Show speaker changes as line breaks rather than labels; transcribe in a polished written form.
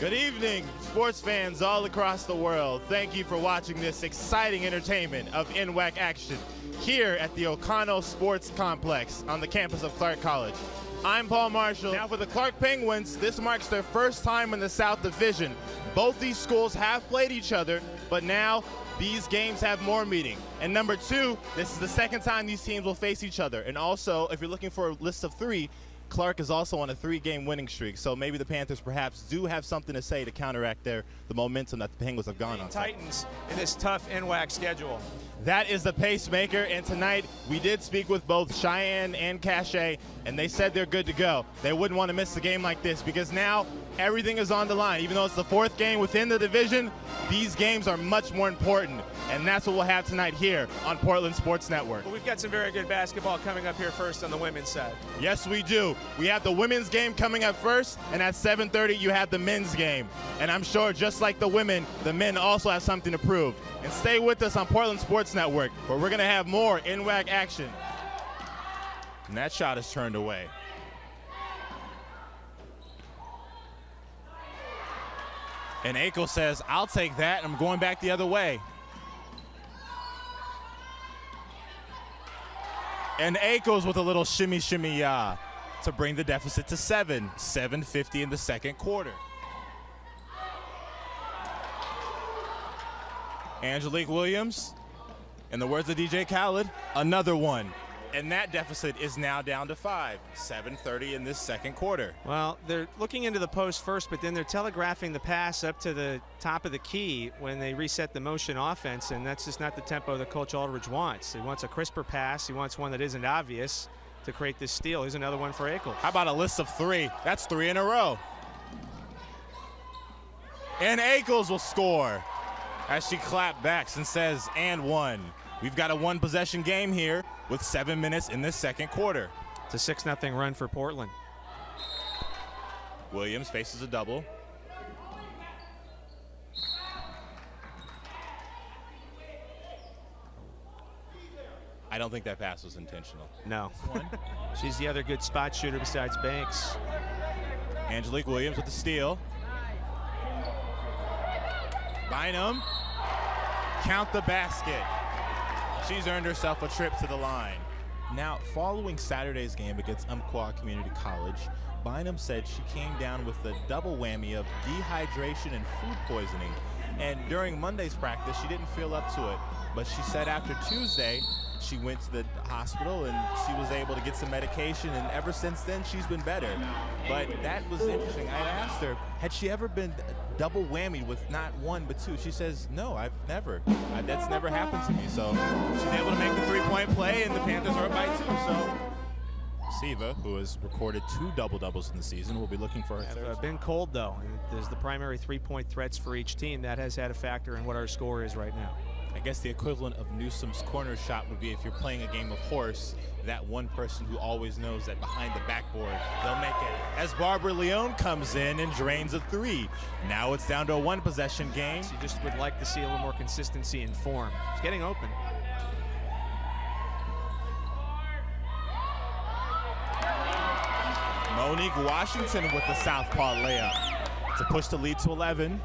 Good evening, sports fans all across the world. Thank you for watching this exciting entertainment of NWAC action here at the O'Connell Sports Complex on the campus of Clark College. I'm Paul Marshall. Now for the Clark Penguins, this marks their first time in the South Division. Both these schools have played each other, but now these games have more meaning. And number two, this is the second time these teams will face each other. And also, if you're looking for a list of three, Clark is also on a 3-game winning streak, so maybe the Panthers perhaps do have something to say to counteract the momentum that the Penguins have gone on.
Titans in this tough NWAC schedule.
That is the pacemaker, and tonight we did speak with both Cheyenne and Cachet, and they said they're good to go. They wouldn't want to miss a game like this because now everything is on the line. Even though it's the 4th game within the division, these games are much more important, and that's what we'll have tonight here on Portland Sports Network.
Well, we've got some very good basketball coming up here first on the women's side.
Yes, we do. We have the women's game coming up first, and at 7:30 you have the men's game. And I'm sure just like the women, the men also have something to prove. And stay with us on Portland Sports Network, where we're going to have more NWAC action. And that shot is turned away. And Akel says, I'll take that, and I'm going back the other way. And Akels with a little shimmy, shimmy, ya to bring the deficit to 7. 7:50 in the second quarter. Angelique Williams, in the words of DJ Khaled, another one. And that deficit is now down to 5. 7:30 in this second quarter.
Well, they're looking into the post first, but then they're telegraphing the pass up to the top of the key when they reset the motion offense, and that's just not the tempo that Coach Aldridge wants. He wants a crisper pass. He wants one that isn't obvious to create this steal. Here's another one for Akel.
How about a list of 3? That's 3 in a row. And Akels will score as she clapped back and says, and one. We've got a 1-possession game here with 7 minutes in this second quarter.
It's a 6-0 run for Portland.
Williams faces a double. I don't think that pass was intentional.
No. She's the other good spot shooter besides Banks.
Angelique Williams with the steal. Bynum. Count the basket. She's earned herself a trip to the line. Now, following Saturday's game against Umpqua Community College, Bynum said she came down with a double whammy of dehydration and food poisoning. And during Monday's practice, she didn't feel up to it. But she said after Tuesday, she went to the hospital and she was able to get some medication, and ever since then she's been better. But that was interesting. I asked her, had she ever been double whammied with not 1 but 2? She says, no, I've never. That's never happened to me. So she's able to make the 3-point play, and the Panthers are up by 2. So Siva, who has recorded 2 double-doubles in the season, will be looking for her third.
Been cold, though. There's the primary 3-point threats for each team. That has had a factor in what our score is right now.
I guess the equivalent of Newsom's corner shot would be if you're playing a game of horse, that one person who always knows that behind the backboard, they'll make it. As Barbara Leone comes in and drains a 3. Now it's down to a 1-possession game.
She just would like to see a little more consistency in form. It's getting open.
Monique Washington with the southpaw layup to push the lead to 11.